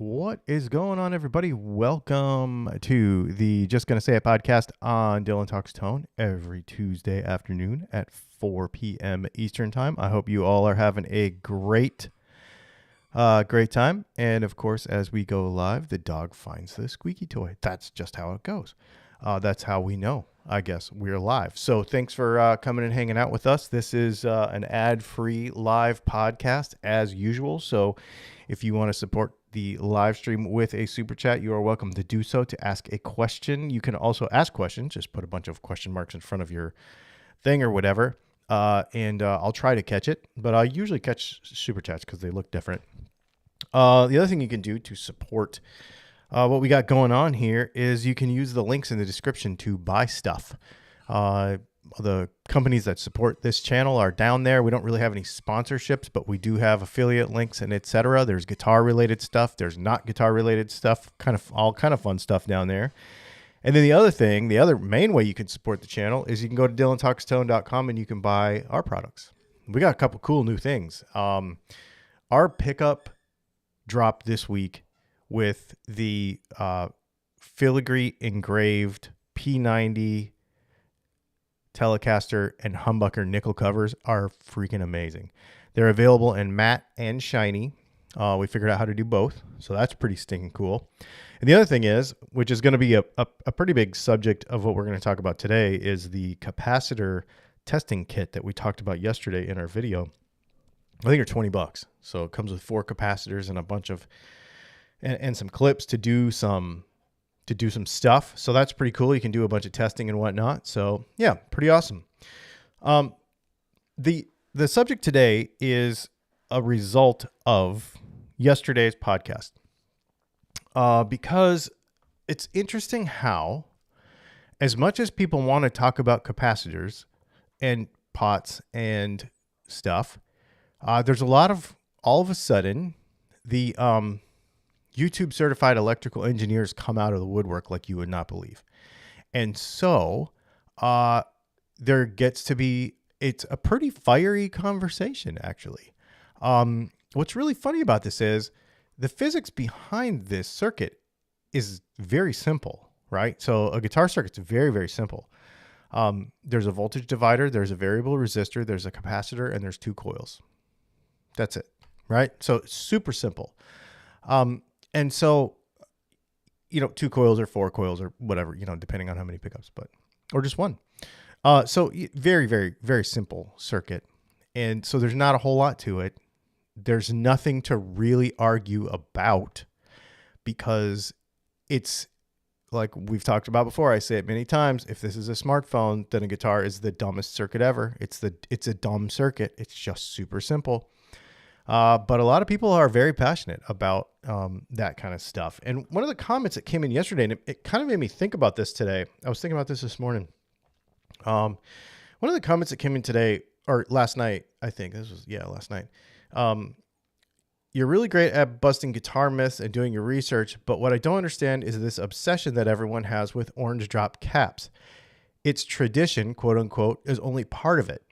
What is going on, everybody? Welcome to the Just Gonna Say It podcast on Dylan Talks Tone every Tuesday afternoon at 4 p.m. Eastern Time. I hope you all are having a great time. And of course, as we go live, the dog finds the squeaky toy. That's just how it goes. That's how we know, I guess, we're live. So thanks for coming and hanging out with us. This is an ad-free live podcast as usual. So if you want to support the live stream with a super chat, you are welcome to do so. To ask a question, you can also ask questions. Just put a bunch of question marks in front of your thing or whatever, and I'll try to catch it. But I usually catch super chats because they look different. The other thing you can do to support what we got going on here is you can use the links in the description to buy stuff. The companies that support this channel are down there. We don't really have any sponsorships, but we do have affiliate links and etc. There's guitar related stuff. There's not guitar related stuff, all kind of fun stuff down there. And then the other main way you can support the channel is you can go to dylantalkstone.com and you can buy our products. We got a couple cool new things. Our pickup dropped this week with the filigree engraved P90 Telecaster and humbucker nickel covers are freaking amazing. They're available in matte and shiny. We figured out how to do both, so that's pretty stinking cool. And the other thing is, which is going to be a pretty big subject of what we're going to talk about today, is the capacitor testing kit that we talked about yesterday in our video. I think they're $20. So it comes with 4 capacitors and a bunch of and some clips to do some stuff. So that's pretty cool. You can do a bunch of testing and whatnot. So yeah, pretty awesome. The subject today is a result of yesterday's podcast, because it's interesting how, as much as people want to talk about capacitors and pots and stuff, there's a lot of, all of a sudden, the YouTube certified electrical engineers come out of the woodwork like you would not believe. And so there gets to be, it's a pretty fiery conversation, actually. What's really funny about this is the physics behind this circuit is very simple, right? So a guitar circuit's very, very simple. There's a voltage divider, there's a variable resistor, there's a capacitor, and there's 2 coils. That's it, right? So it's super simple. And so, 2 coils or 4 coils or whatever, depending on how many pickups, or just 1. So very, very, very simple circuit. And so there's not a whole lot to it. There's nothing to really argue about, because it's like we've talked about before. I say it many times. If this is a smartphone, then a guitar is the dumbest circuit ever. It's a dumb circuit. It's just super simple. But a lot of people are very passionate about that kind of stuff. And one of the comments that came in yesterday, and it kind of made me think about this today. I was thinking about this morning. One of the comments that came in today, or last night, I think last night. You're really great at busting guitar myths and doing your research, but what I don't understand is this obsession that everyone has with orange drop caps. Its tradition, quote unquote, is only part of it.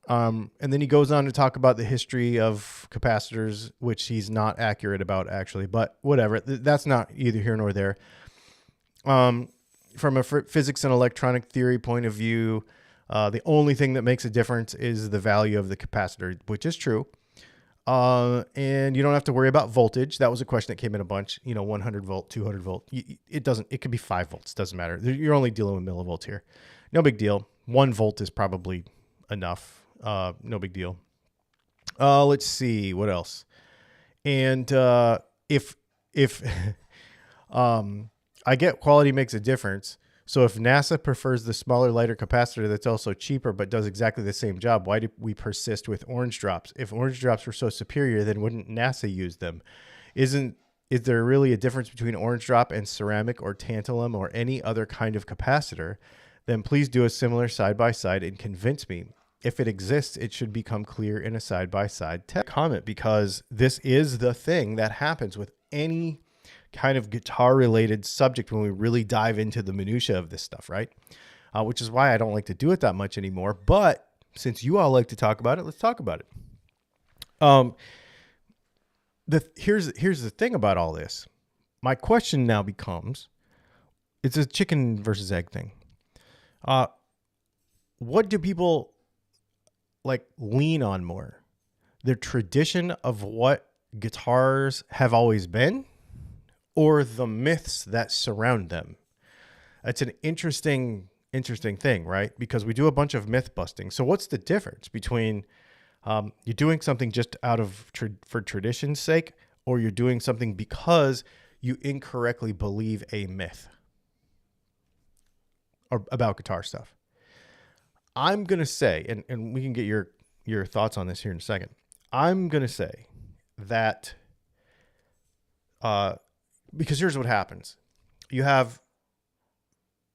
And then he goes on to talk about the history of capacitors, which he's not accurate about, actually, but whatever. That's not either here nor there. From a physics and electronic theory point of view, the only thing that makes a difference is the value of the capacitor, which is true. And you don't have to worry about voltage. That was a question that came in a bunch, 100 volt, 200 volt. It could be 5 volts. Doesn't matter. You're only dealing with millivolts here. No big deal. 1 volt is probably enough. No big deal. Let's see what else. And if I get quality makes a difference. So if NASA prefers the smaller, lighter capacitor that's also cheaper but does exactly the same job, why do we persist with orange drops? If orange drops were so superior, then wouldn't NASA use them? Is there really a difference between orange drop and ceramic or tantalum or any other kind of capacitor? Then please do a similar side-by-side and convince me. If it exists, it should become clear in a side-by-side comment, because this is the thing that happens with any kind of guitar-related subject when we really dive into the minutia of this stuff, right? Which is why I don't like to do it that much anymore. But since you all like to talk about it, let's talk about it. Here's the thing about all this. My question now becomes, it's a chicken versus egg thing. What do people like lean on more? The tradition of what guitars have always been, or the myths that surround them? It's an interesting thing, right? Because we do a bunch of myth busting. So what's the difference between you're doing something just out of for tradition's sake, or you're doing something because you incorrectly believe a myth or about guitar stuff? I'm going to say, and we can get your thoughts on this here in a second. I'm going to say that because here's what happens. You have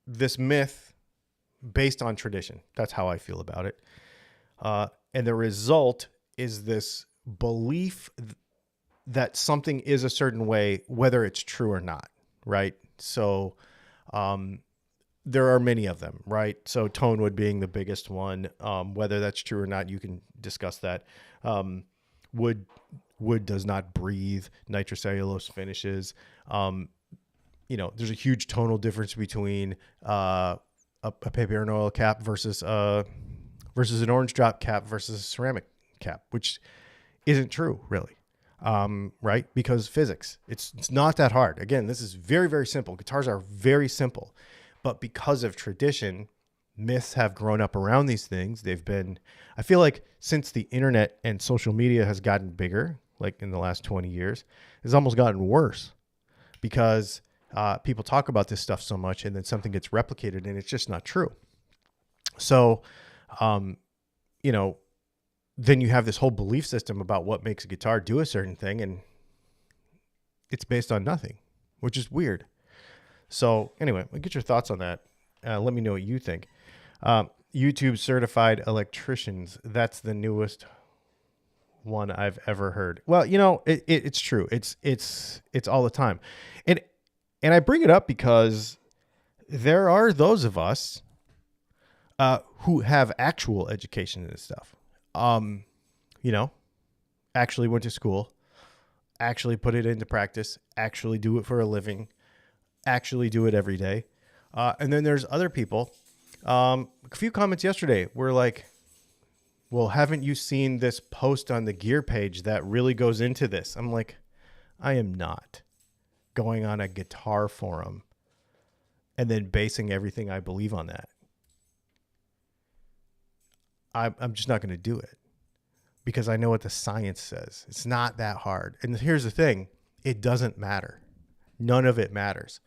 this myth based on tradition. That's how I feel about it. And the result is this belief that something is a certain way, whether it's true or not, right? So there are many of them, right? So tonewood being the biggest one. Whether that's true or not, you can discuss that. Wood does not breathe. Nitrocellulose finishes. There's a huge tonal difference between a paper and oil cap versus an orange drop cap versus a ceramic cap, which isn't true, really. Right? Because physics, it's not that hard. Again, this is very, very simple. Guitars are very simple, but because of tradition, myths have grown up around these things. I feel like since the internet and social media has gotten bigger, like in the last 20 years, it's almost gotten worse because people talk about this stuff so much and then something gets replicated and it's just not true. So, then you have this whole belief system about what makes a guitar do a certain thing, and it's based on nothing, which is weird. So anyway, I'll get your thoughts on that. Let me know what you think. YouTube certified electricians. That's the newest one I've ever heard. Well, it's true. It's all the time. And I bring it up because there are those of us who have actual education in this stuff. Actually went to school, actually put it into practice, actually do it for a living, actually do it every day. And then there's other people. A few comments yesterday were like, well, haven't you seen this post on the gear page that really goes into this? I'm like, I am not going on a guitar forum and then basing everything I believe on that. I'm just not going to do it because I know what the science says. It's not that hard. And here's the thing. It doesn't matter. None of it matters.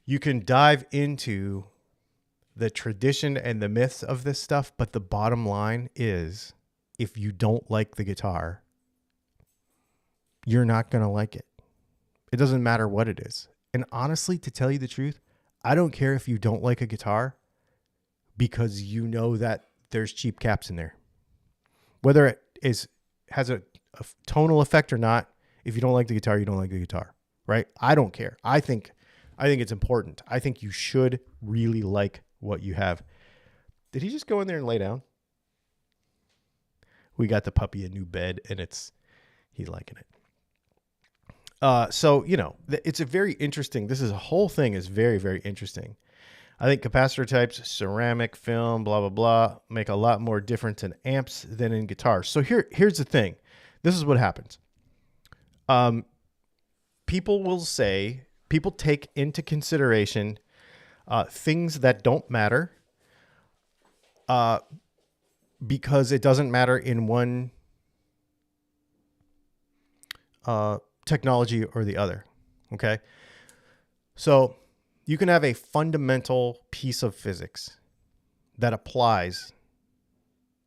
You can dive into the tradition and the myths of this stuff, but the bottom line is if you don't like the guitar, you're not going to like it. It doesn't matter what it is. And honestly, to tell you the truth, I don't care if you don't like a guitar because you know that there's cheap caps in there. Whether it has a tonal effect or not, if you don't like the guitar, you don't like the guitar, right? I don't care. I think it's important. I think you should really like what you have. Did he just go in there and lay down? We got the puppy a new bed and he's liking it. So it's a very interesting, this whole thing is very, very interesting. I think capacitor types, ceramic, film, blah, blah, blah, make a lot more difference in amps than in guitars. So here's the thing. This is what happens. People take into consideration things that don't matter because it doesn't matter in one technology or the other. Okay? So you can have a fundamental piece of physics that applies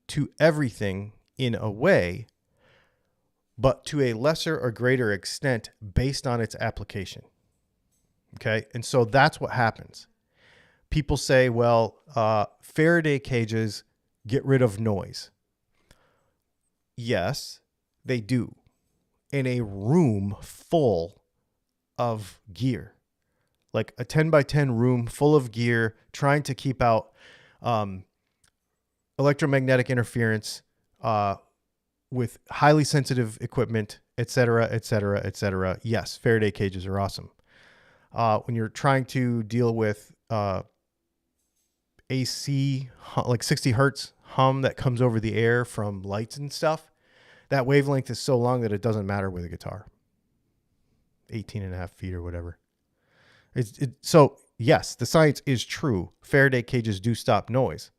to everything in a way, but to a lesser or greater extent based on its application. Okay? And so that's what happens. People say, well, Faraday cages get rid of noise. Yes, they do. In a room full of gear. Like a 10 by 10 room full of gear, trying to keep out electromagnetic interference with highly sensitive equipment etc., etc., etc. Yes, Faraday cages are awesome. When you're trying to deal with AC, like 60 hertz hum that comes over the air from lights and stuff, that wavelength is so long that it doesn't matter with a guitar. 18 and a half feet or whatever. So yes, the science is true. Faraday cages do stop noise,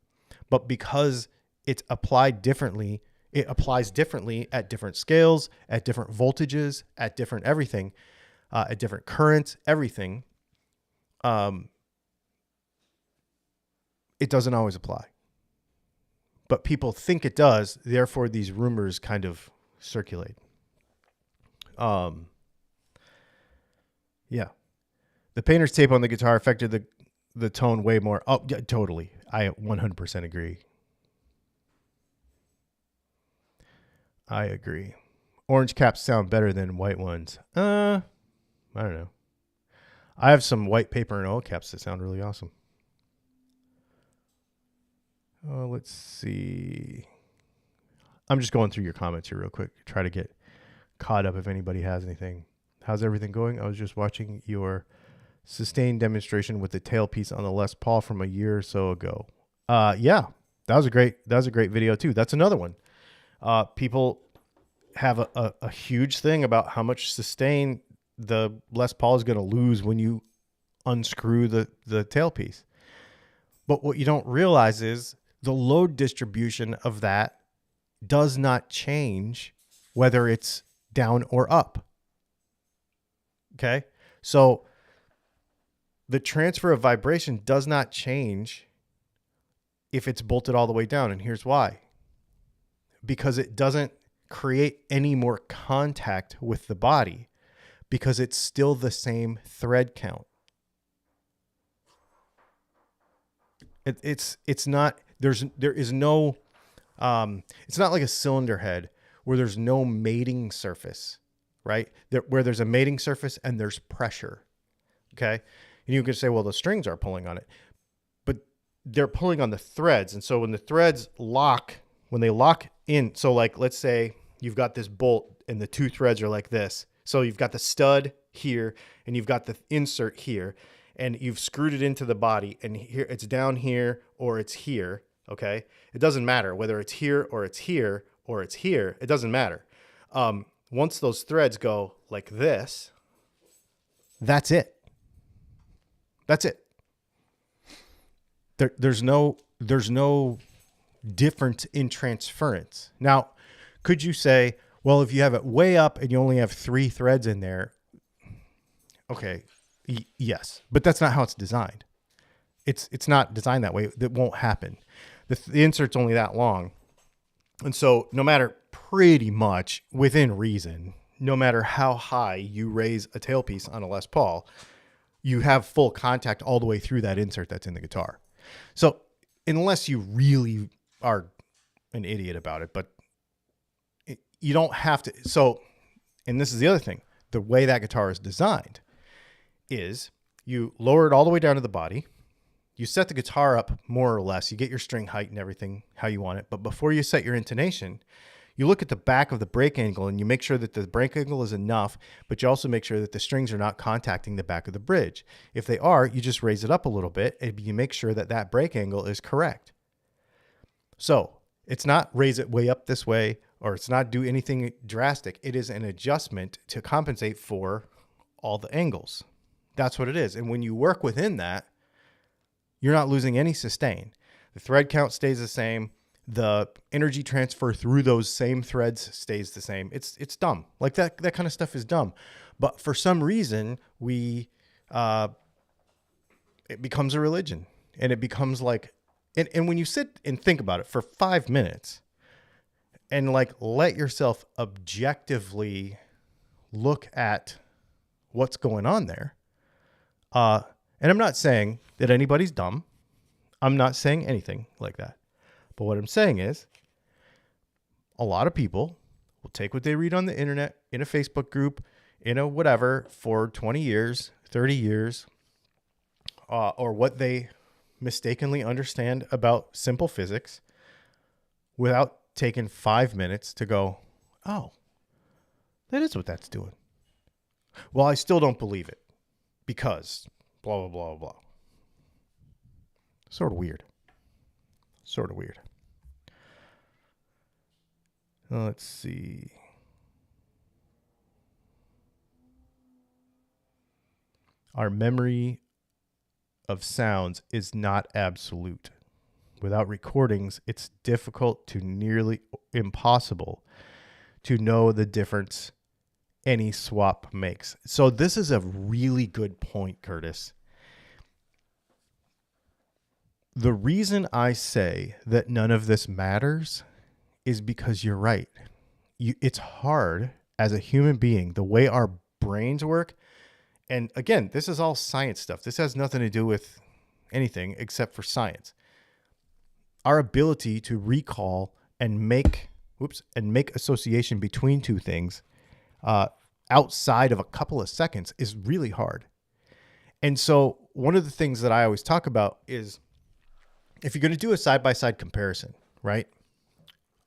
but because it's applied differently, it applies differently at different scales, at different voltages, at different everything, at different currents, everything. It doesn't always apply, but people think it does. Therefore, these rumors kind of circulate. Yeah. The painter's tape on the guitar affected the tone way more. Oh, yeah, totally. I 100% agree. I agree. Orange caps sound better than white ones. I don't know. I have some white paper and oil caps that sound really awesome. Let's see. I'm just going through your comments here real quick. Try to get caught up if anybody has anything. How's everything going? I was just watching your sustained demonstration with the tailpiece on the Les Paul from a year or so ago. Yeah, that was a great video too. That's another one. People have a huge thing about how much sustain the Les Paul is going to lose when you unscrew the tailpiece. But what you don't realize is the load distribution of that does not change whether it's down or up. Okay? So the transfer of vibration does not change if it's bolted all the way down. And here's why. Because it doesn't create any more contact with the body, because it's still the same thread count. It's not, there is no, it's not like a cylinder head where there's no mating surface, right? Where there's a mating surface and there's pressure. Okay. And you can say, well, the strings are pulling on it, but they're pulling on the threads. And so when the threads lock, when they lock in, so like, let's say you've got this bolt and the two threads are like this. So you've got the stud here and you've got the insert here, and you've screwed it into the body, and here it's down here or it's here. Okay. It doesn't matter whether it's here or it's here or it's here. It doesn't matter. Once those threads go like this, that's it. That's it. There's no difference in transference. Now, could you say, well, if you have it way up and you only have 3 threads in there, okay, yes, but that's not how it's designed. It's not designed that way. That won't happen. The insert's only that long. And so no matter, pretty much within reason, no matter how high you raise a tailpiece on a Les Paul, you have full contact all the way through that insert that's in the guitar. So unless you really are an idiot about it, but you don't have to. So, and this is the other thing, the way that guitar is designed is you lower it all the way down to the body. You set the guitar up more or less. You get your string height and everything how you want it. But before you set your intonation, you look at the back of the break angle and you make sure that the break angle is enough, but you also make sure that the strings are not contacting the back of the bridge. If they are, you just raise it up a little bit and you make sure that that break angle is correct. So it's not raise it way up this way, or it's not do anything drastic. It is an adjustment to compensate for all the angles. That's what it is. And when you work within that, you're not losing any sustain. The thread count stays the same. The energy transfer through those same threads stays the same. It's dumb. Like that kind of stuff is dumb. But for some reason, it becomes a religion, and it becomes like, and when you sit and think about it for 5 minutes and like let yourself objectively look at what's going on there. And I'm not saying that anybody's dumb. I'm not saying anything like that. But what I'm saying is a lot of people will take what they read on the internet, in a Facebook group, in a whatever, for 20 years, 30 years, or what they mistakenly understand about simple physics, without taking 5 minutes to go, oh, That is what that's doing. Well, I still don't believe it because blah, blah, blah, blah. Sort of weird. Sort of weird. Let's see. Our memory of sounds is not absolute. Without recordings, it's difficult to nearly impossible to know the difference any swap makes. So this is a really good point, Curtis. The reason I say that none of this matters is because you're right. It's hard as a human being, the way our brains work. And again, this is all science stuff. This has nothing to do with anything except for science. Our ability to recall and make association between two things outside of a couple of seconds is really hard. And so one of the things that I always talk about is if you're going to do a side-by-side comparison, right?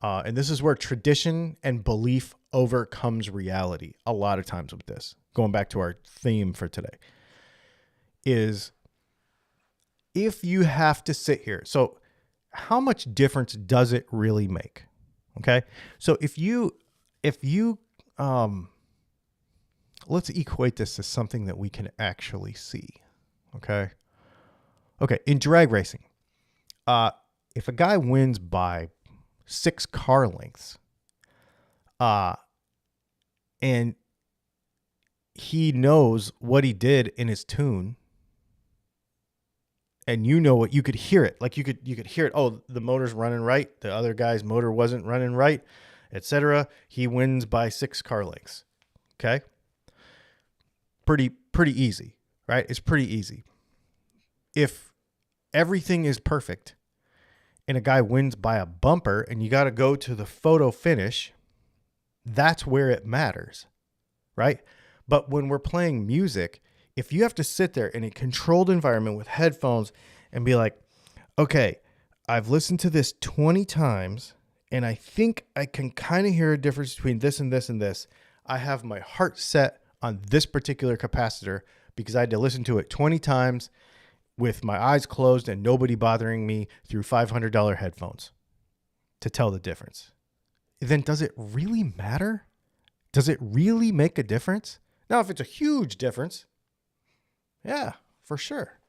And this is where tradition and belief overcomes reality a lot of times with this. Going back to our theme for today is if you have to sit here. So how much difference does it really make? Okay. So if you, let's equate this to something that we can actually see. Okay. Okay. In drag racing, if a guy wins by 6 car lengths, and he knows what he did in his tune, and you know what, you could hear it. Like you could hear it. Oh, the motor's running right. The other guy's motor wasn't running right, etc. He wins by 6 car lengths. Okay. Pretty easy, right? It's pretty easy. If everything is perfect and a guy wins by a bumper and you got to go to the photo finish, that's where it matters, right? But when we're playing music, if you have to sit there in a controlled environment with headphones and be like, okay, I've listened to this 20 times and I think I can kind of hear a difference between this and this and this. I have my heart set on this particular capacitor because I had to listen to it 20 times with my eyes closed and nobody bothering me through $500 headphones to tell the difference. Then does it really matter? Does it really make a difference? Now, if it's a huge difference, yeah, for sure.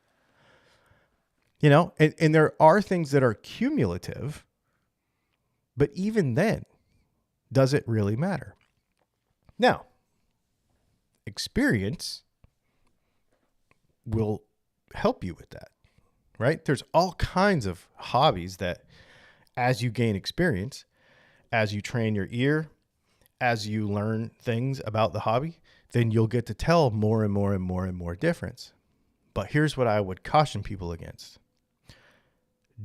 You know, and there are things that are cumulative, but even then, does it really matter? Now, experience will help you with that, right? There's all kinds of hobbies that as you gain experience, as you train your ear, as you learn things about the hobby, then you'll get to tell more and more and more and more difference. But here's what I would caution people against.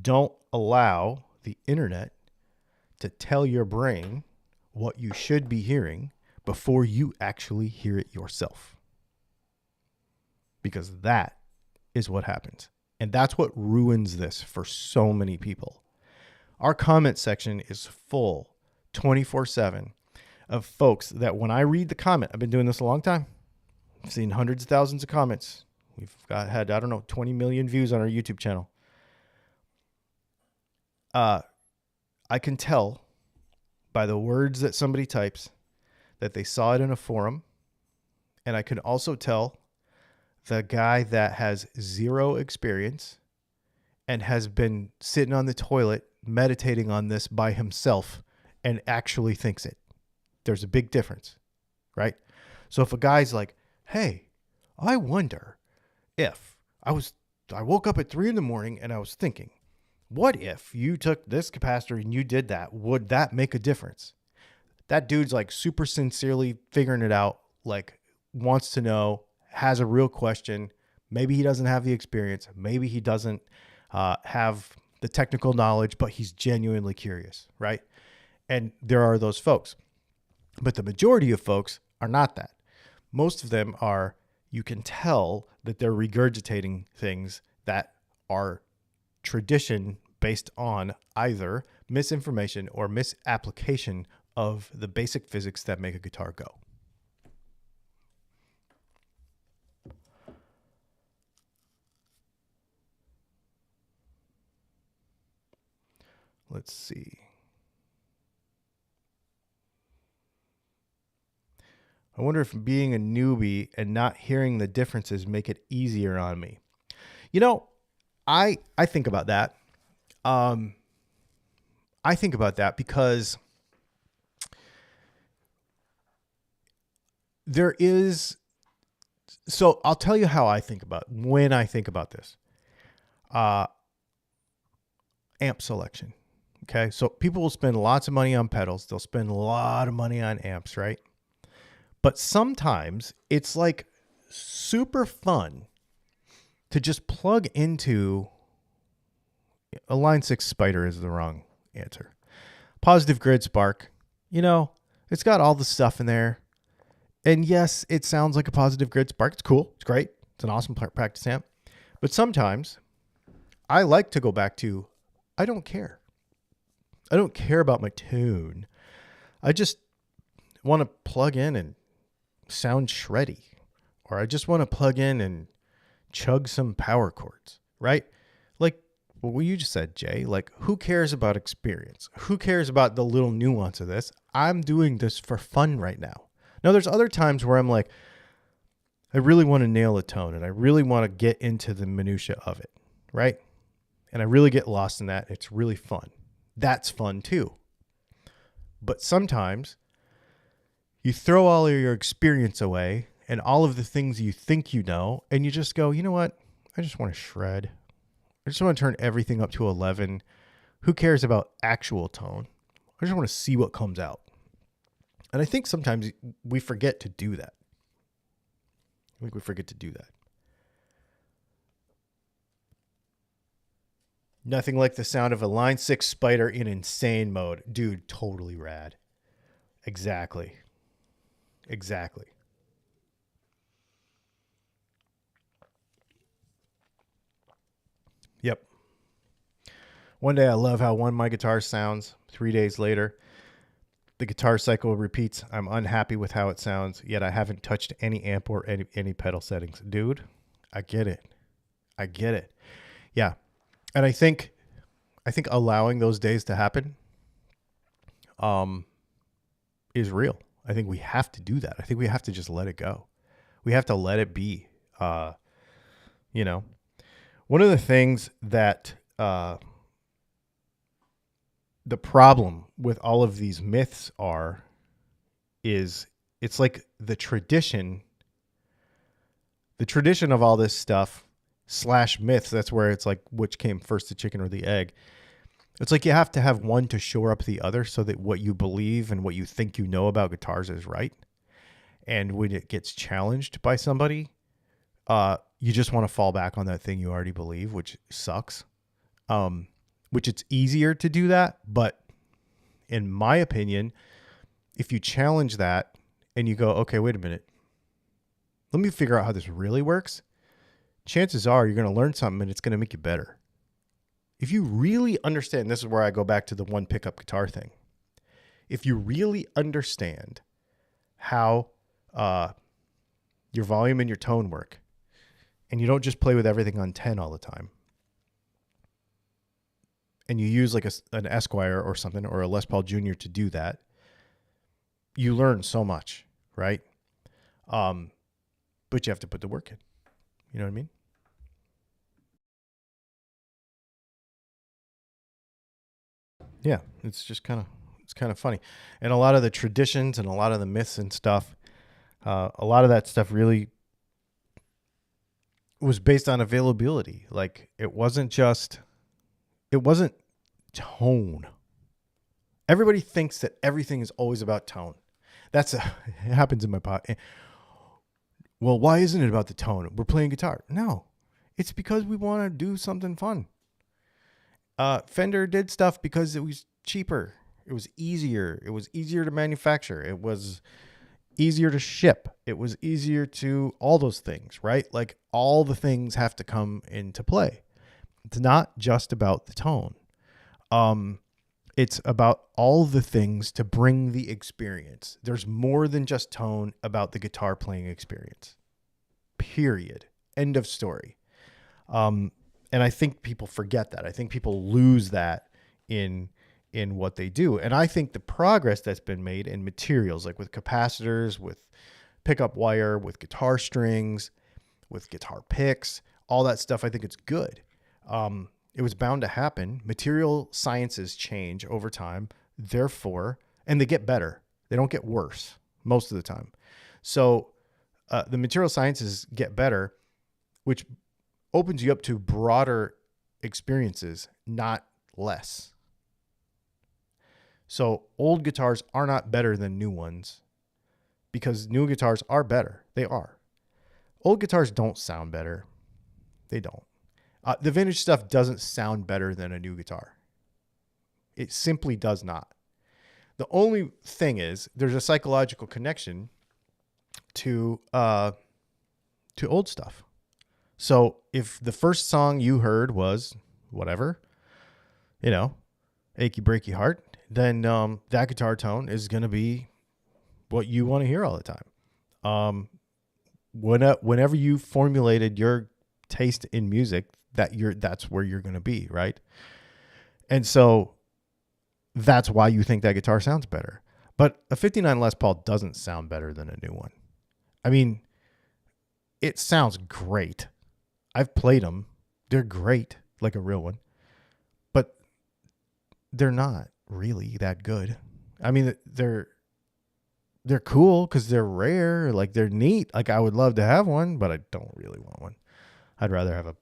Don't allow the internet to tell your brain what you should be hearing before you actually hear it yourself. Because that is what happens. And that's what ruins this for so many people. Our comment section is full 24/7 of folks that when I read the comment, I've been doing this a long time. I've seen hundreds of thousands of comments. We've had 20 million views on our YouTube channel. I can tell by the words that somebody types that they saw it in a forum. And I can also tell the guy that has zero experience and has been sitting on the toilet meditating on this by himself and actually thinks it. There's a big difference, right? So if a guy's like, hey, I wonder if I woke up at 3 a.m. and I was thinking, what if you took this capacitor and you did that? Would that make a difference? That dude's like super sincerely figuring it out, like wants to know, has a real question. Maybe he doesn't have the experience. Maybe he doesn't have the technical knowledge, but he's genuinely curious, right? And there are those folks. But the majority of folks are not that. Most of them are, you can tell that they're regurgitating things that are tradition based on either misinformation or misapplication of the basic physics that make a guitar go. Let's see. I wonder if being a newbie and not hearing the differences make it easier on me. You know, I think about that. I think about that because there is. So I'll tell you how I think about when I think about this. Amp selection. Okay. So people will spend lots of money on pedals. They'll spend a lot of money on amps, right? But sometimes it's like super fun to just plug into a Line 6 Spider is the wrong answer. Positive Grid Spark, you know, it's got all the stuff in there. And yes, it sounds like a Positive Grid Spark. It's cool. It's great. It's an awesome practice amp. But sometimes I like to go back to, I don't care. I don't care about my tune. I just want to plug in and sound shreddy. Or I just want to plug in and chug some power chords, right? Like what you just said, Jay. Like, who cares about experience? Who cares about the little nuance of this? I'm doing this for fun right now. Now, there's other times where I'm like, I really want to nail a tone and I really want to get into the minutia of it, right? And I really get lost in that. It's really fun. That's fun too. But sometimes you throw all of your experience away and all of the things you think you know, and you just go, you know what? I just want to shred. I just want to turn everything up to 11. Who cares about actual tone? I just want to see what comes out. And I think sometimes we forget to do that. I think we forget to do that. Nothing like the sound of a Line 6 Spider in insane mode. Dude, totally rad. Exactly. Exactly. Yep. One day I love how my guitar sounds. 3 days later, the guitar cycle repeats. I'm unhappy with how it sounds, yet I haven't touched any amp or any pedal settings. Dude, I get it. I get it. Yeah. And I think allowing those days to happen is real. I think we have to do that. I think we have to just let it go. We have to let it be. You know, one of the things that the problem with all of these myths is it's like the tradition of all this stuff / myths. That's where it's like, which came first, the chicken or the egg? It's like you have to have one to shore up the other so that what you believe and what you think you know about guitars is right. And when it gets challenged by somebody, you just want to fall back on that thing you already believe, which sucks. Which it's easier to do that. But in my opinion, if you challenge that and you go, okay, wait a minute, let me figure out how this really works. Chances are you're going to learn something and it's going to make you better. If you really understand, this is where I go back to the one pickup guitar thing. If you really understand how your volume and your tone work, and you don't just play with everything on 10 all the time, and you use like an Esquire or something, or a Les Paul Jr. to do that, you learn so much, right? But you have to put the work in. You know what I mean? Yeah, it's just kind of funny. And a lot of the traditions and a lot of the myths and stuff, a lot of that stuff really was based on availability. Like it wasn't tone. Everybody thinks that everything is always about tone. It happens in my pot. Well, why isn't it about the tone? We're playing guitar. No, it's because we want to do something fun. Fender did stuff because it was cheaper. It was easier. It was easier to manufacture. It was easier to ship. It was easier to all those things, right? Like all the things have to come into play. It's not just about the tone. It's about all the things to bring the experience. There's more than just tone about the guitar playing experience. Period. End of story. And I think people forget that. I think people lose that in in what they do. And I think the progress that's been made in materials, like with capacitors, with pickup wire, with guitar strings, with guitar picks, all that stuff, I think it's good. It was bound to happen. Material sciences change over time, therefore, and they get better. They don't get worse most of the time. So the material sciences get better, which opens you up to broader experiences, not less. So old guitars are not better than new ones because new guitars are better. They are. Old guitars don't sound better. They don't. The vintage stuff doesn't sound better than a new guitar. It simply does not. The only thing is there's a psychological connection to old stuff. So if the first song you heard was whatever, Achy Breaky Heart, then that guitar tone is going to be what you want to hear all the time. Whenever you formulated your taste in music, that's where you're going to be, right? And so that's why you think that guitar sounds better. But a 59 Les Paul doesn't sound better than a new one. I mean, it sounds great. I've played them. They're great, like a real one. But they're not really that good. I mean, they're cool because they're rare. Like, they're neat. Like, I would love to have one, but I don't really want one. I'd rather have a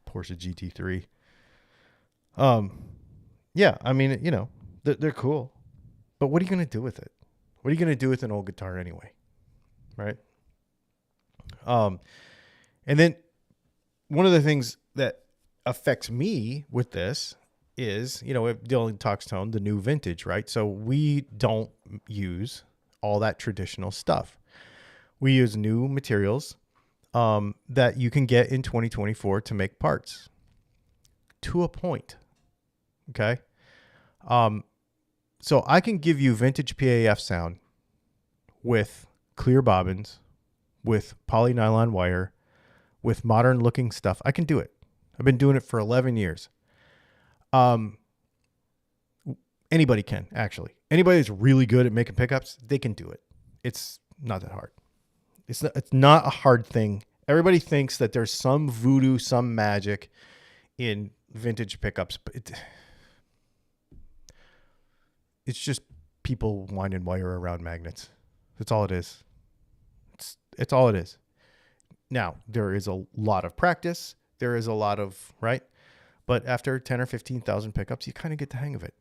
Porsche GT3. Yeah, I mean, they're cool. But what are you going to do with it? What are you going to do with an old guitar anyway? Right? And then one of the things that affects me with this is, Dylan talks tone, the new vintage, right? So we don't use all that traditional stuff. We use new materials that you can get in 2024 to make parts to a point. Okay. So I can give you vintage PAF sound with clear bobbins, with poly nylon wire, with modern looking stuff. I can do it. I've been doing it for 11 years. Anybody can, actually. Anybody that's really good at making pickups, they can do it. It's not that hard. It's not a hard thing. Everybody thinks that there's some voodoo, some magic in vintage pickups, but it's just people winding wire around magnets. That's all it is. It's all it is. Now, there is a lot of practice. There is a lot of, right? But after 10 or 15,000 pickups, you kind of get the hang of it.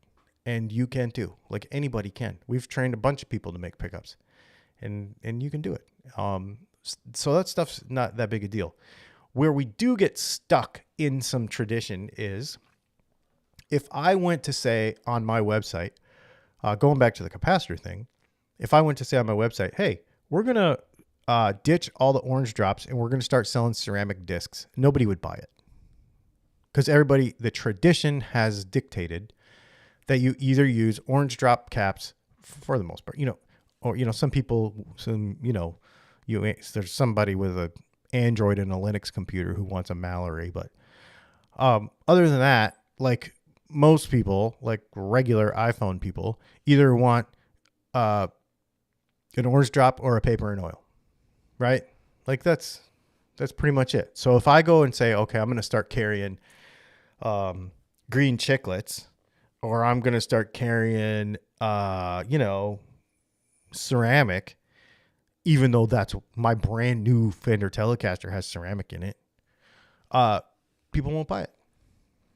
And you can too. Like, anybody can. We've trained a bunch of people to make pickups. And you can do it. So that stuff's not that big a deal. Where we do get stuck in some tradition is if I went to say on my website, going back to the capacitor thing, if I went to say on my website, hey, we're going to ditch all the orange drops and we're going to start selling ceramic discs, nobody would buy it. Because the tradition has dictated that you either use orange drop caps for the most part, or, some people, there's somebody with an Android and a Linux computer who wants a Mallory. But other than that, like most people, like regular iPhone people, either want an orange drop or a paper and oil, right? Like that's pretty much it. So if I go and say, okay, I'm going to start carrying green chiclets, or I'm going to start carrying, ceramic, even though that's my brand new Fender Telecaster has ceramic in it, people won't buy it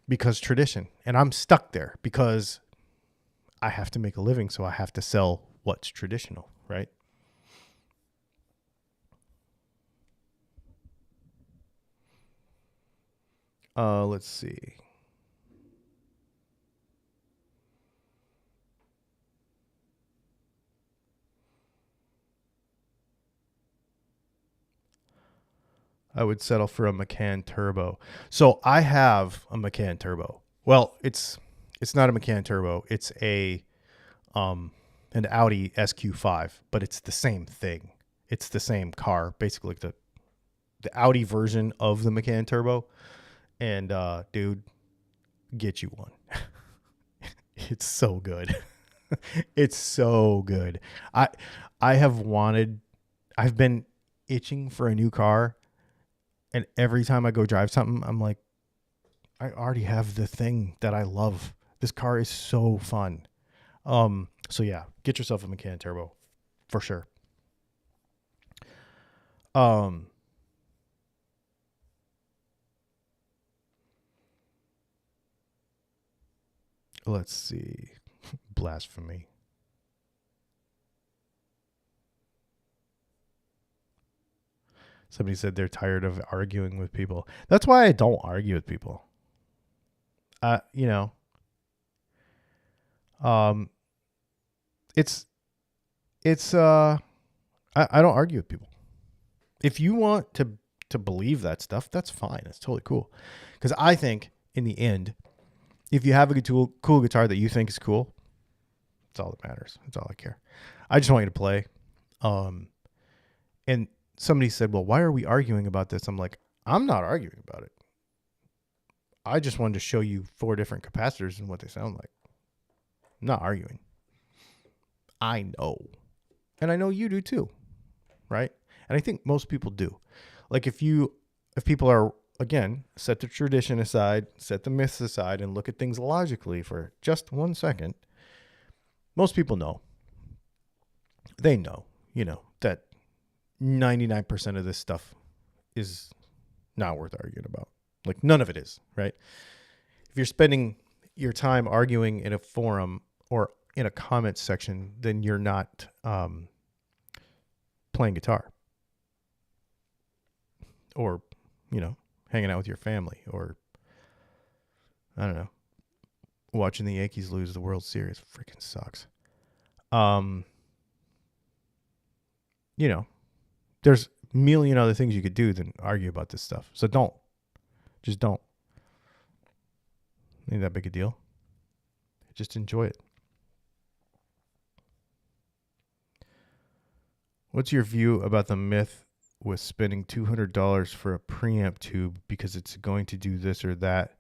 because tradition. And I'm stuck there because I have to make a living. So I have to sell what's traditional, right? Let's see. I would settle for a Macan Turbo. So I have a Macan Turbo. Well, it's not a Macan Turbo. It's an Audi SQ5, but it's the same thing. It's the same car, basically the Audi version of the Macan Turbo. And dude, get you one. It's so good. It's so good. I I have wanted I've been itching for a new car, and every time I go drive something, I'm like, I already have the thing that I love. This car is so fun. So yeah, get yourself a Macan Turbo for sure. Let's see. Blasphemy. Somebody said they're tired of arguing with people. That's why I don't argue with people. You know, it's I don't argue with people. If you want to believe that stuff, that's fine. That's totally cool. Because I think in the end, if you have a cool guitar that you think is cool, that's all that matters. That's all I care. I just want you to play. And somebody said, well, why are we arguing about this? I'm like, I'm not arguing about it. I just wanted to show you 4 different capacitors and what they sound like. I'm not arguing. I know. And I know you do too. Right? And I think most people do. Like if people are, again, set the tradition aside, set the myths aside, and look at things logically for just 1 second, most people know. They know, that 99% of this stuff is not worth arguing about. Like none of it is, right? If you're spending your time arguing in a forum or in a comment section, then you're not playing guitar or, hanging out with your family or, I don't know, watching the Yankees lose the World Series. Freaking sucks. There's a million other things you could do than argue about this stuff. So don't. Just don't. Ain't that big a deal. Just enjoy it. What's your view about the myth with spending $200 for a preamp tube because it's going to do this or that?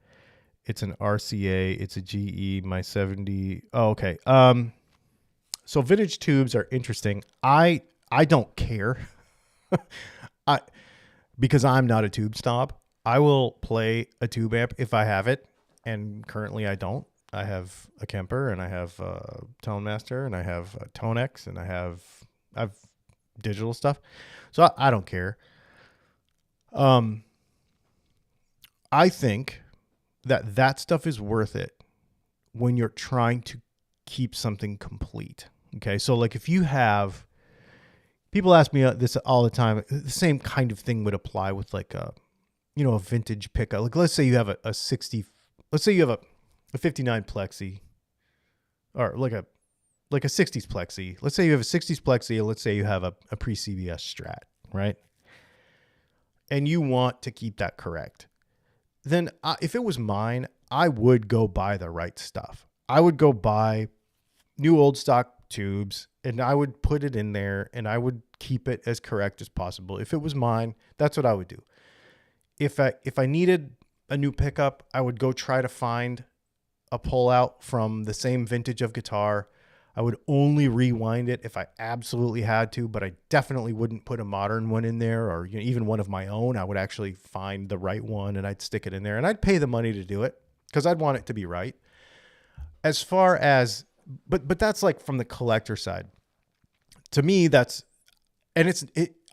It's an RCA. It's a GE. My 70. Oh, okay. So vintage tubes are interesting. I don't care. Because I'm not a tube snob. I will play a tube amp if I have it, and currently I don't. I have a Kemper, and I have a Tone Master, and I have a Tone X, and I've digital stuff, so I don't care. I think that stuff is worth it when you're trying to keep something complete. Okay, so like if you have, people ask me this all the time. The same kind of thing would apply with like a vintage pickup. Like let's say you have a 60, let's say you have a 59 plexi, or like a 60s plexi. Let's say you have a 60s plexi, and let's say you have a pre-CBS Strat, right? And you want to keep that correct. Then if it was mine, I would go buy the right stuff. I would go buy new old stock tubes, and I would put it in there, and I would keep it as correct as possible. If it was mine, that's what I would do. If I needed a new pickup, I would go try to find a pullout from the same vintage of guitar. I would only rewind it if I absolutely had to, but I definitely wouldn't put a modern one in there, or even one of my own. I would actually find the right one and I'd stick it in there, and I'd pay the money to do it because I'd want it to be right. As far as, but that's like from the collector side. To me,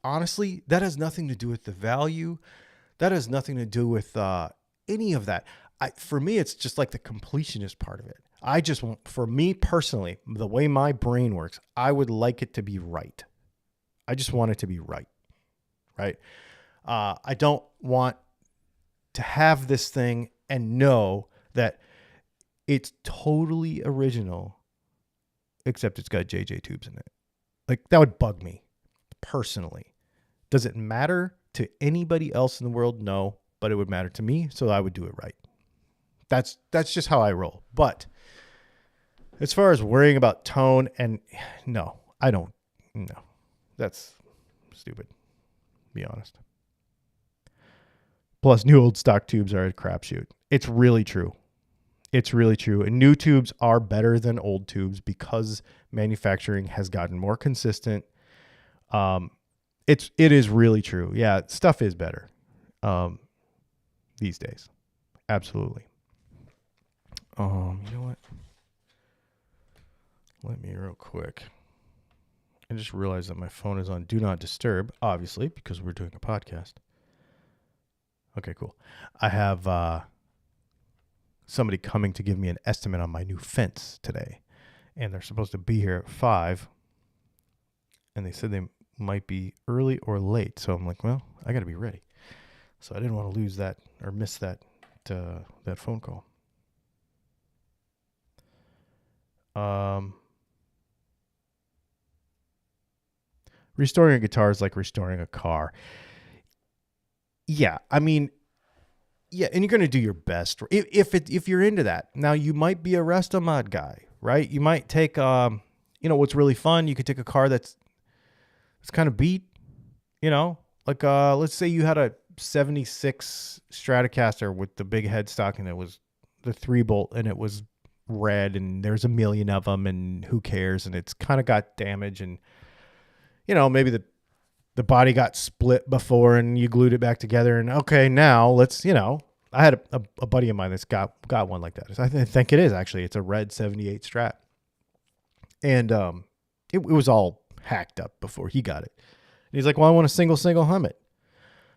honestly, that has nothing to do with the value. That has nothing to do with any of that. For me, it's just like the completionist part of it. I just want, for me personally, the way my brain works, I would like it to be right. I just want it to be right. Right? I don't want to have this thing and know that it's totally original, except it's got JJ tubes in it. Like that would bug me personally. Does it matter to anybody else in the world? No, but it would matter to me, so I would do it right. That's just how I roll. But as far as worrying about tone, and no, I don't. No, that's stupid. Be honest. Plus, new old stock tubes are a crapshoot. It's really true. It's really true. And new tubes are better than old tubes because manufacturing has gotten more consistent. It is really true. Yeah, stuff is better these days. Absolutely. You know what? Let me real quick. I just realized that my phone is on Do Not Disturb, obviously, because we're doing a podcast. Okay, cool. I have somebody coming to give me an estimate on my new fence today. And they're supposed to be here at 5. And they said they might be early or late. So I'm like, well, I got to be ready. So I didn't want to lose that or miss that phone call. Restoring a guitar is like restoring a car. Yeah, I mean, yeah, and you're going to do your best if you're into that. Now, you might be a Resto-mod guy, right? You might take, what's really fun. You could take a car that's kind of beat, like let's say you had a 76 Stratocaster with the big headstock and it was the 3-bolt and it was red and there's a million of them and who cares, and it's kind of got damage and maybe the body got split before and you glued it back together and okay, now let's, I had a buddy of mine that's got one like that. I think it is actually. It's a red 78 Strat. And it was all hacked up before he got it. And he's like, well, I want a single hum it.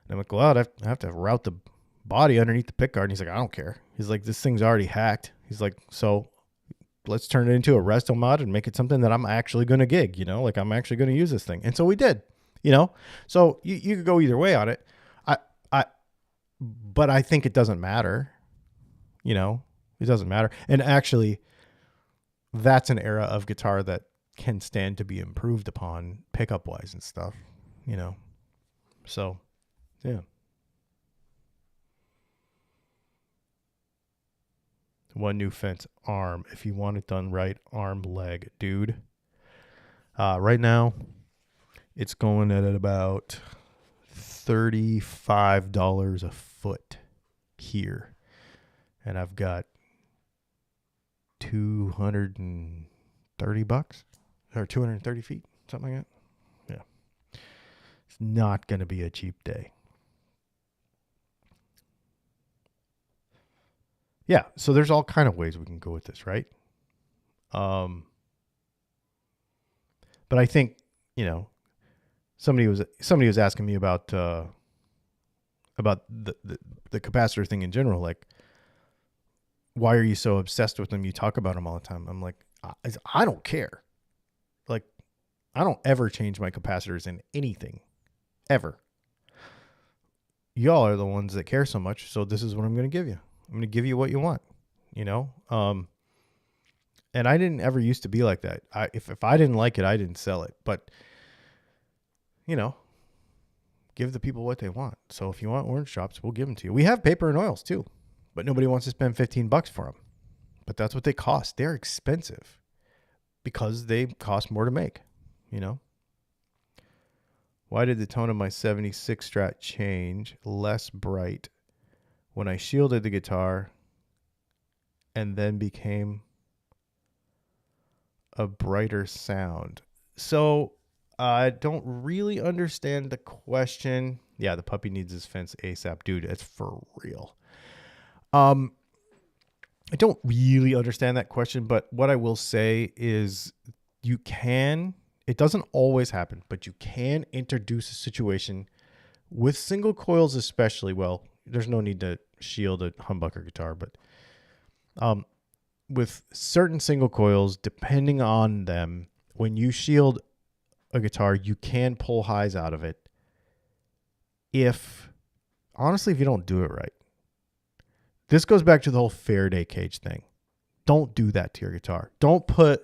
And I'm like, well, I have to route the body underneath the pickguard. And he's like, I don't care. He's like, this thing's already hacked. He's like, so let's turn it into a resto mod and make it something that I'm actually going to gig, like I'm actually going to use this thing. And so we did, so you could go either way on it. But I think it doesn't matter, it doesn't matter. And actually that's an era of guitar that can stand to be improved upon pickup wise and stuff, so yeah. One new fence arm. If you want it done right, arm, leg, dude. Right now, it's going at about $35 a foot here. And I've got $230 or 230 feet, something like that. Yeah. It's not going to be a cheap day. Yeah, so there's all kind of ways we can go with this, right? But I think, somebody was asking me about the capacitor thing in general. Like, why are you so obsessed with them? You talk about them all the time. I'm like, I don't care. Like, I don't ever change my capacitors in anything, ever. Y'all are the ones that care so much, so this is what I'm going to give you. I'm going to give you what you want, and I didn't ever used to be like that. If I didn't like it, I didn't sell it. But, give the people what they want. So if you want orange drops, we'll give them to you. We have paper and oils too, but nobody wants to spend $15 for them. But that's what they cost. They're expensive because they cost more to make, Why did the tone of my 76 Strat change? Less bright when I shielded the guitar and then became a brighter sound. So I don't really understand the question. Yeah, the puppy needs his fence ASAP. Dude, it's for real. I don't really understand that question, but what I will say is it doesn't always happen, but you can introduce a situation with single coils especially. Well, there's no need to shield a humbucker guitar, but with certain single coils, depending on them, when you shield a guitar, you can pull highs out of it if you don't do it right. This goes back to the whole Faraday cage thing. Don't do that to your guitar. Don't put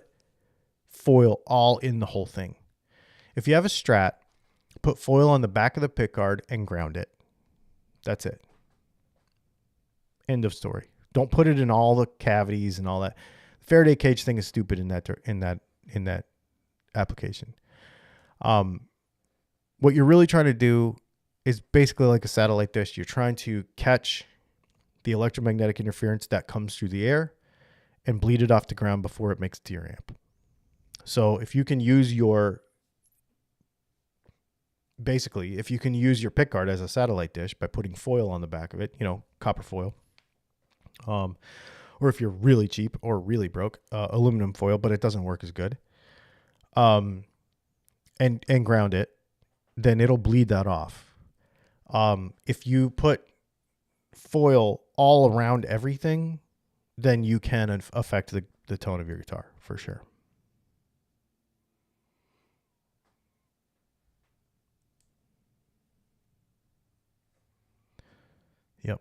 foil all in the whole thing. If you have a Strat, put foil on the back of the pickguard and ground it. That's it. End of story. Don't put it in all the cavities and all that. Faraday cage thing is stupid in that application. What you're really trying to do is basically like a satellite dish. You're trying to catch the electromagnetic interference that comes through the air and bleed it off the ground before it makes it to your amp. So if you can use your pickguard as a satellite dish by putting foil on the back of it, copper foil, or if you're really cheap or really broke, aluminum foil, but it doesn't work as good, and ground it, then it'll bleed that off. If you put foil all around everything, then you can affect the tone of your guitar for sure. Yep.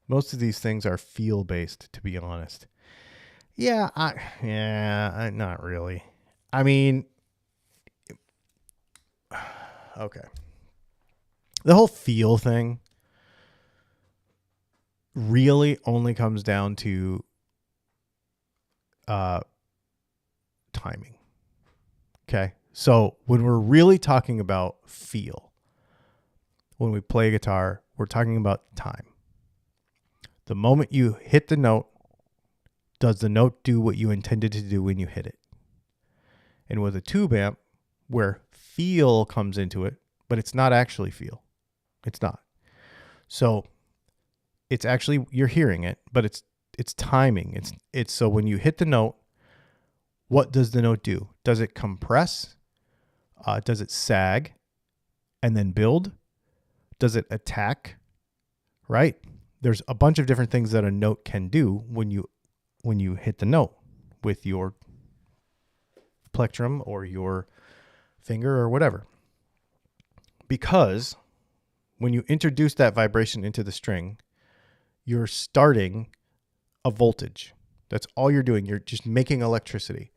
Most of these things are feel based, to be honest. Yeah, not really. I mean, okay. The whole feel thing really only comes down to timing. Okay. So when we're really talking about feel, when we play guitar, we're talking about time. The moment you hit the note, does the note do what you intended to do when you hit it? And with a tube amp, where feel comes into it, but it's not actually feel. It's not. So it's actually, you're hearing it, but it's timing. It's so when you hit the note, what does the note do? Does it compress? Does it sag and then build? Does it attack? Right? There's a bunch of different things that a note can do when you hit the note with your plectrum or your finger or whatever. Because when you introduce that vibration into the string, you're starting a voltage. That's all you're doing. You're just making electricity.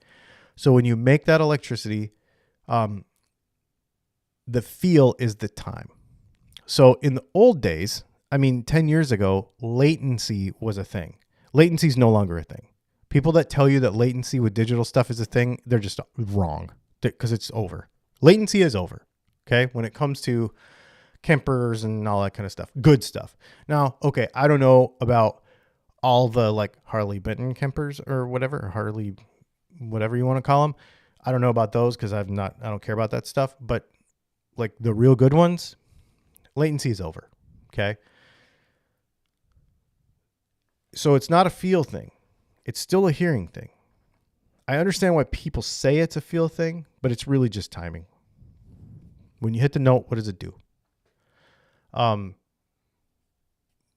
So when you make that electricity, the feel is the time. So in the old days, 10 years ago, latency was a thing. Latency is no longer a thing. People that tell you that latency with digital stuff is a thing, they're just wrong because it's over. Latency is over. Okay. When it comes to Kempers and all that kind of stuff, good stuff. Now, okay, I don't know about all the like Harley Benton Kempers or whatever, or Harley, whatever you want to call them. I don't know about those because I don't care about that stuff. But like the real good ones, latency is over. Okay. So it's not a feel thing. It's still a hearing thing. I understand why people say it's a feel thing, but it's really just timing. When you hit the note, what does it do? But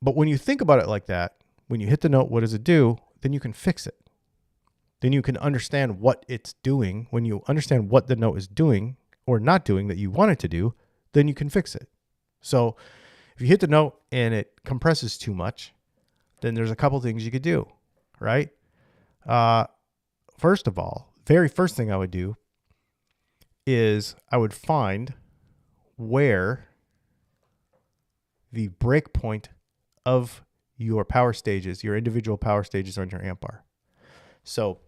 when you think about it like that, when you hit the note, what does it do? Then you can fix it. Then you can understand what it's doing. When you understand what the note is doing or not doing that you want it to do, then you can fix it. So if you hit the note and it compresses too much, then there's a couple things you could do, right? First of all, very first thing I would do is I would find where the break point of your power stages, your individual power stages on your amp are. So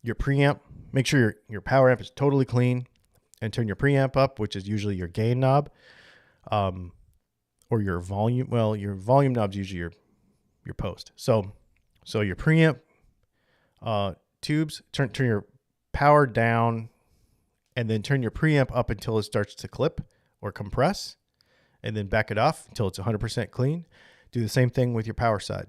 your preamp, make sure your power amp is totally clean and turn your preamp up, which is usually your gain knob, or your volume. Well, your volume knob is usually your post. So your preamp tubes, turn your power down and then turn your preamp up until it starts to clip or compress, and then back it off until it's 100% clean. Do the same thing with your power side.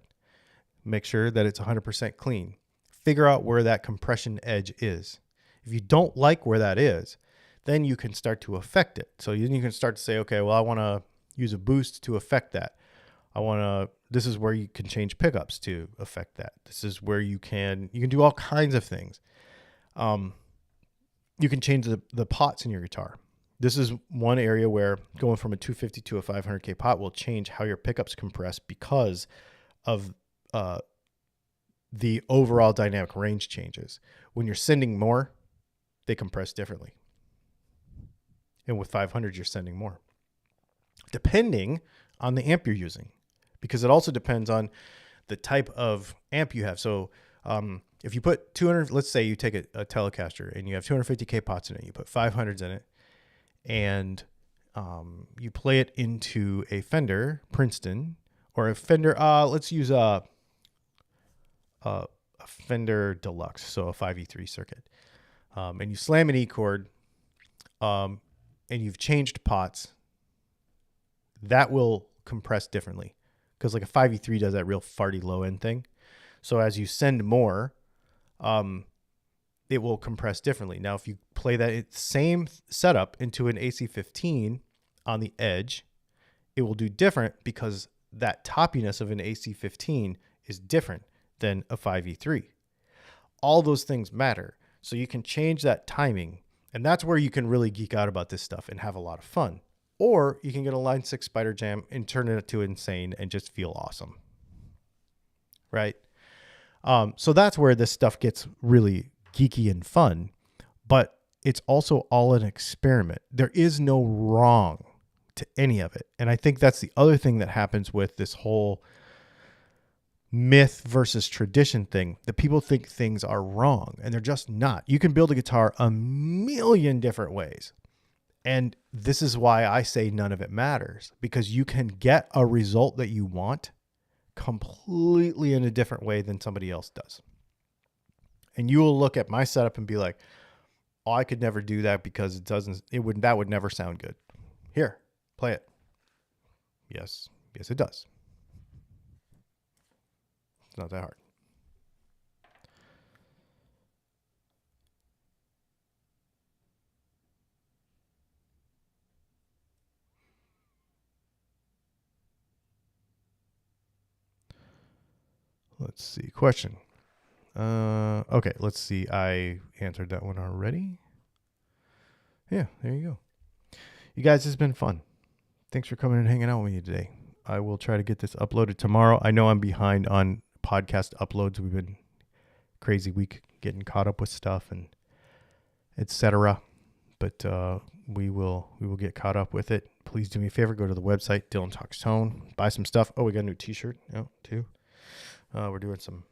Make sure that it's 100% clean. Figure out where that compression edge is. If you don't like where that is, then you can start to affect it. So then you can start to say, okay, well, I want to use a boost to affect that. This is where you can change pickups to affect that. This is where you can do all kinds of things. You can change the pots in your guitar. This is one area where going from a 250 to a 500K pot will change how your pickups compress because of the overall dynamic range changes. When you're sending more, they compress differently. And with 500, you're sending more, depending on the amp you're using, because it also depends on the type of amp you have. So if you put 200, let's say you take a Telecaster and you have 250K pots in it, you put 500s in it, and you play it into a Fender Princeton or a Fender. Let's use a Fender Deluxe, so a 5E3 circuit, and you slam an E chord, and you've changed pots, that will compress differently because like a 5E3 does that real farty low end thing. So as you send more, it will compress differently. Now, if you play that same setup into an AC15 on the edge, it will do different because that toppiness of an AC15 is different than a 5E3. All those things matter. So you can change that timing, and that's where you can really geek out about this stuff and have a lot of fun. Or you can get a Line 6 Spider Jam and turn it to insane and just feel awesome. Right? So that's where this stuff gets really geeky and fun, but it's also all an experiment. There is no wrong to any of it. And I think that's the other thing that happens with this whole myth versus tradition thing, that people think things are wrong and they're just not. You can build a guitar a million different ways. And this is why I say none of it matters, because you can get a result that you want completely in a different way than somebody else does. And you will look at my setup and be like, oh, I could never do that because that would never sound good. Here, play it. Yes, it does. It's not that hard. Let's see. Question. Okay, let's see. I answered that one already. Yeah, there you go. You guys, it's been fun. Thanks for coming and hanging out with me today. I will try to get this uploaded tomorrow. I know I'm behind on podcast uploads. We've been crazy week getting caught up with stuff and etc. But we will get caught up with it. Please do me a favor. Go to the website, Dylan Talks Tone. Buy some stuff. Oh, we got a new t-shirt too. We're doing some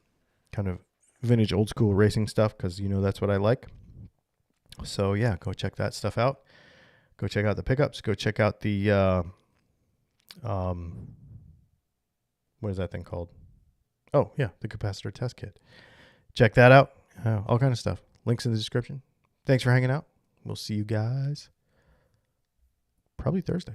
kind of vintage old school racing stuff because, that's what I like. So, yeah, go check that stuff out. Go check out the pickups. Go check out the, what is that thing called? Oh, yeah, the capacitor test kit. Check that out. All kind of stuff. Links in the description. Thanks for hanging out. We'll see you guys probably Thursday.